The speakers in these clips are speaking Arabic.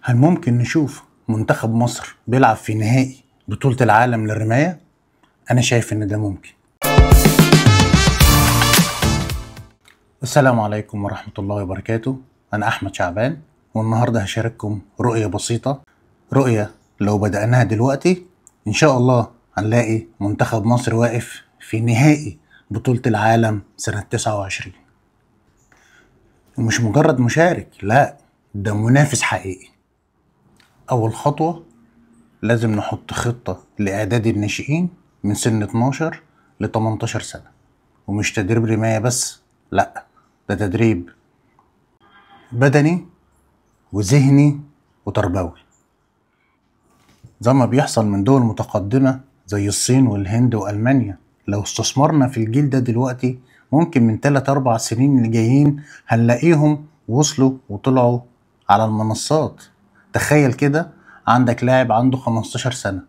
هل ممكن نشوف منتخب مصر بيلعب في نهائي بطولة العالم للرماية؟ أنا شايف إن ده ممكن. السلام عليكم ورحمة الله وبركاته. أنا أحمد شعبان، والنهاردة هشارككم رؤية بسيطة، رؤية لو بدأناها دلوقتي إن شاء الله هنلاقي منتخب مصر واقف في نهائي بطولة العالم سنة 29. ومش مجرد مشارك، لا، ده منافس حقيقي. أول خطوة لازم نحط خطة لإعداد الناشئين من سن 12 ل 18 سنة، ومش تدريب رماية بس، لأ، ده تدريب بدني وذهني وتربوي زي ما بيحصل من دول متقدمة زي الصين والهند وألمانيا. لو استثمرنا في الجيل ده دلوقتي ممكن من 3-4 سنين اللي جايين هنلاقيهم وصلوا وطلعوا على المنصات. تخيل كده، عندك لاعب عنده 15 سنة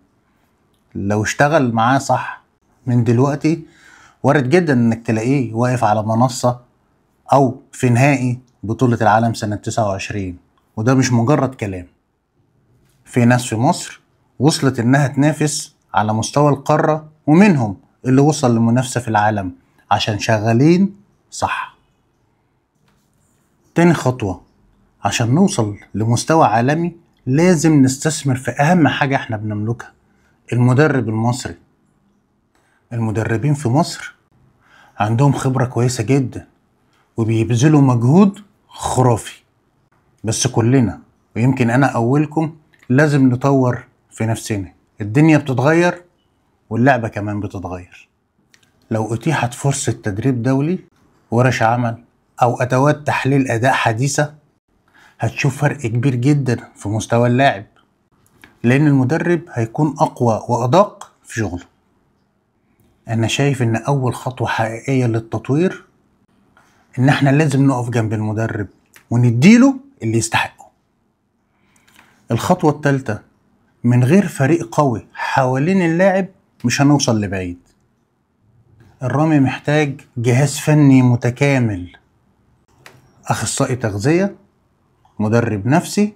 لو اشتغل معاه صح من دلوقتي وارد جدا انك تلاقيه واقف على منصة او في نهائي بطولة العالم سنة 29. وده مش مجرد كلام، في ناس في مصر وصلت انها تنافس على مستوى القارة، ومنهم اللي وصل لمنافسة في العالم عشان شغالين صح. تاني خطوة عشان نوصل لمستوى عالمي لازم نستثمر في اهم حاجة احنا بنملكها، المدرب المصري. المدربين في مصر عندهم خبرة كويسة جدا وبيبذلوا مجهود خرافي، بس كلنا ويمكن أنا أولكم لازم نطور في نفسنا. الدنيا بتتغير واللعبة كمان بتتغير. لو أتيحت فرصة تدريب دولي، ورش عمل، أو أدوات تحليل أداء حديثة، هتشوف فرق كبير جدا في مستوى اللاعب، لأن المدرب هيكون أقوى وأدق في شغله. أنا شايف إن أول خطوة حقيقية للتطوير إن إحنا لازم نقف جنب المدرب ونديله اللي يستحقه. الخطوة الثالثة، من غير فريق قوي حوالين اللاعب مش هنوصل لبعيد. الرمي محتاج جهاز فني متكامل، أخصائي تغذية، مدرب نفسي،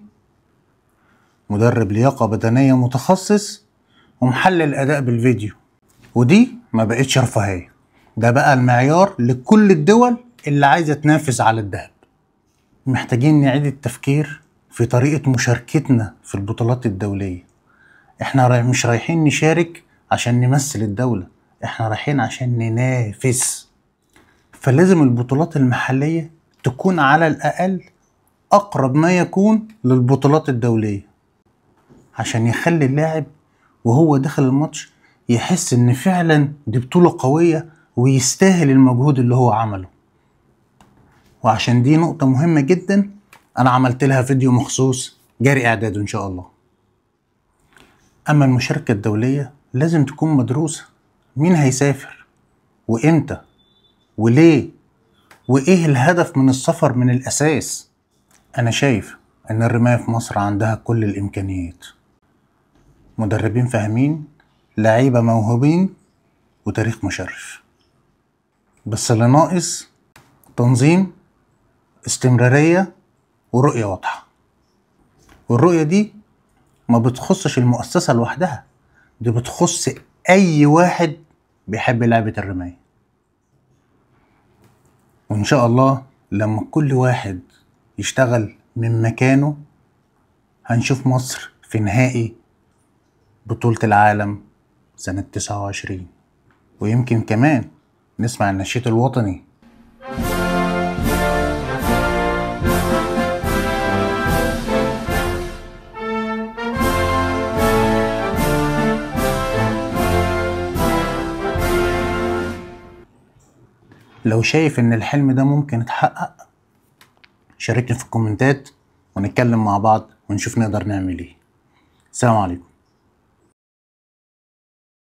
مدرب لياقة بدنية متخصص، ومحلل أداء بالفيديو. ودي ما بقتش رفاهية، ده بقى المعيار لكل الدول اللي عايزة تنافس على الذهب. محتاجين نعيد التفكير في طريقة مشاركتنا في البطولات الدولية. احنا مش رايحين نشارك عشان نمثل الدولة، احنا رايحين عشان ننافس. فلازم البطولات المحلية تكون على الأقل أقرب ما يكون للبطولات الدولية، عشان يخلي اللاعب وهو داخل الماتش يحس ان فعلا دي بطولة قوية ويستاهل المجهود اللي هو عمله. وعشان دي نقطة مهمة جدا انا عملت لها فيديو مخصوص جاري اعداده ان شاء الله. اما المشاركة الدولية لازم تكون مدروسة، مين هيسافر وامتى وليه وايه الهدف من السفر من الاساس. انا شايف ان الرماية في مصر عندها كل الامكانيات، مدربين فاهمين، لعيبة موهوبين، وتاريخ مشرف. بس اللي ناقص تنظيم، استمرارية، ورؤية واضحة. والرؤية دي ما بتخصش المؤسسة لوحدها، دي بتخص أي واحد بيحب لعبة الرماية. وإن شاء الله لما كل واحد يشتغل من مكانه هنشوف مصر في نهائي بطولة العالم سنة 29، ويمكن كمان نسمع النشيد الوطني. لو شايف ان الحلم ده ممكن يتحقق شاركني في الكومنتات ونتكلم مع بعض ونشوف نقدر نعمل ايه. السلام عليكم.